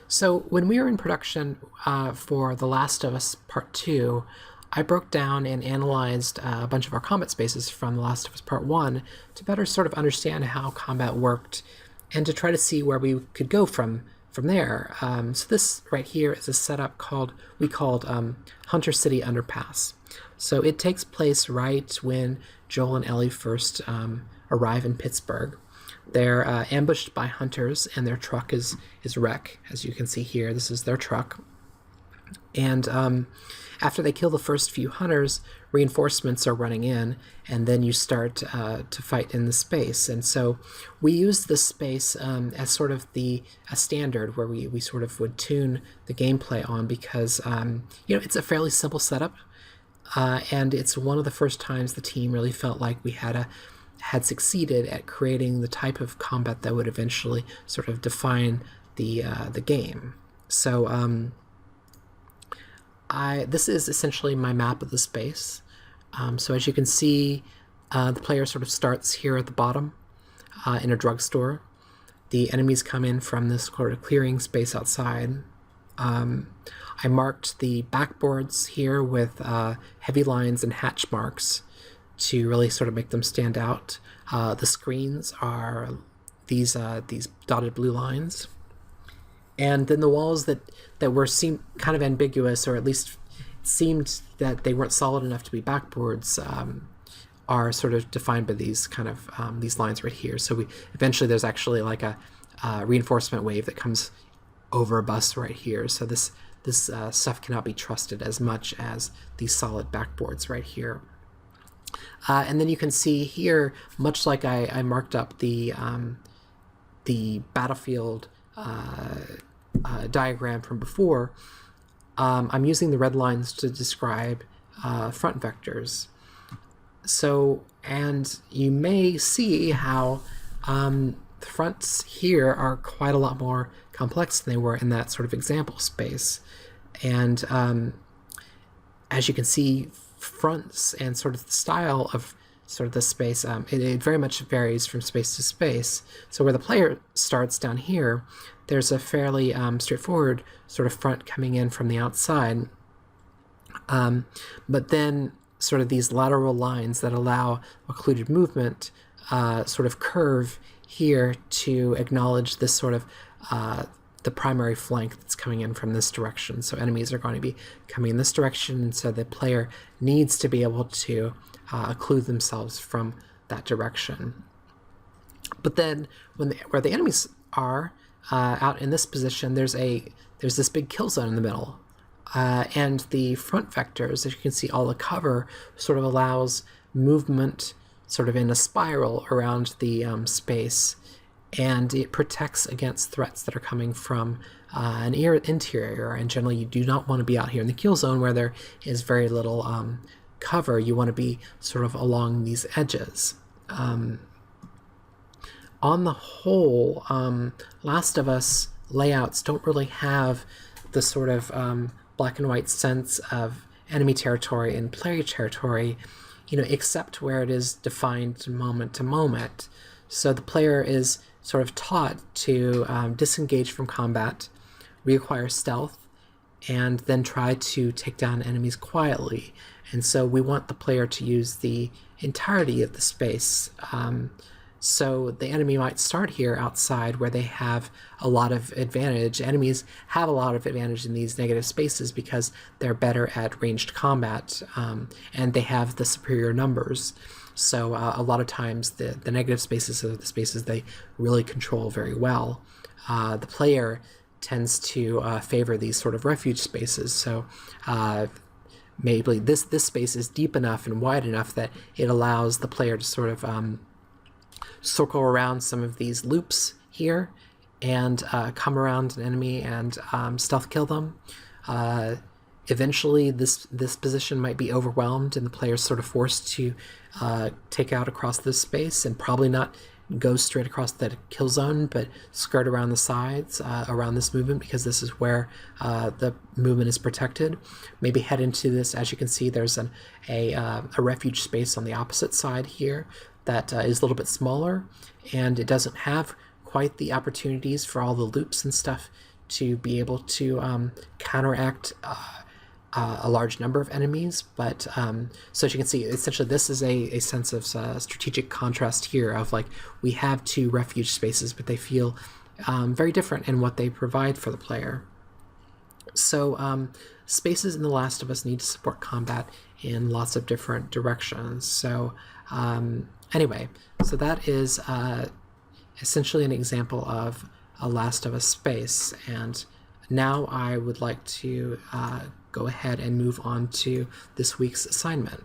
So when we were in production for The Last of Us Part 2, I broke down and analyzed a bunch of our combat spaces from The Last of Us Part 1 to better sort of understand how combat worked and to try to see where we could go from there. So this right here is a setup we called Hunter City Underpass. So it takes place right when Joel and Ellie first arrive in Pittsburgh. They're ambushed by hunters, and their truck is wrecked, as you can see here. This is their truck. And after they kill the first few hunters, reinforcements are running in, and then you start to fight in the space. And so we use this space as sort of a standard where we sort of would tune the gameplay on because, it's a fairly simple setup. And it's one of the first times the team really felt like we had succeeded at creating the type of combat that would eventually sort of define the game. So this is essentially my map of the space. So as you can see, the player sort of starts here at the bottom in a drugstore. The enemies come in from this sort of clearing space outside. I marked the backboards here with heavy lines and hatch marks to really sort of make them stand out. The screens are these dotted blue lines. And then the walls that seemed kind of ambiguous, or at least seemed that they weren't solid enough to be backboards, are sort of defined by these kind of these lines right here. So eventually there's actually like a reinforcement wave that comes over a bus right here. So this stuff cannot be trusted as much as these solid backboards right here. And then you can see here, much like I marked up the battlefield diagram from before, I'm using the red lines to describe front vectors. So, and you may see how the fronts here are quite a lot more complex than they were in that sort of example space. And as you can see, fronts and sort of the style of sort of the space, it very much varies from space to space. So where the player starts down here, there's a fairly straightforward sort of front coming in from the outside. But then sort of these lateral lines that allow occluded movement sort of curve here to acknowledge this sort of the primary flank that's coming in from this direction. So enemies are going to be coming in this direction, so the player needs to be able to occlude themselves from that direction. But then where the enemies are out in this position, there's this big kill zone in the middle. And the front vectors, as you can see, all the cover sort of allows movement sort of in a spiral around the space, and it protects against threats that are coming from an interior. And generally you do not want to be out here in the kill zone where there is very little cover. You want to be sort of along these edges. On the whole, Last of Us layouts don't really have the sort of black and white sense of enemy territory and player territory, except where it is defined moment to moment. So the player is sort of taught to disengage from combat, reacquire stealth, and then try to take down enemies quietly. And so we want the player to use the entirety of the space. So the enemy might start here outside where they have a lot of advantage. Enemies have a lot of advantage in these negative spaces because they're better at ranged combat, and they have the superior numbers. So a lot of times the negative spaces are the spaces they really control very well. The player tends to favor these sort of refuge spaces. So maybe this space is deep enough and wide enough that it allows the player to sort of circle around some of these loops here and come around an enemy and stealth kill them. Eventually this position might be overwhelmed and the player's sort of forced to take out across this space and probably not go straight across that kill zone, but skirt around the sides around this movement, because this is where the movement is protected. Maybe head into this. As you can see, there's a refuge space on the opposite side here that is a little bit smaller, and it doesn't have quite the opportunities for all the loops and stuff to be able to counteract a large number of enemies. But so as you can see, essentially this is a sense of strategic contrast here of like we have two refuge spaces, but they feel very different in what they provide for the player. So spaces in The Last of Us need to support combat in lots of different directions. So anyway, so that is essentially an example of a Last of Us space. And now I would like to go ahead and move on to this week's assignment.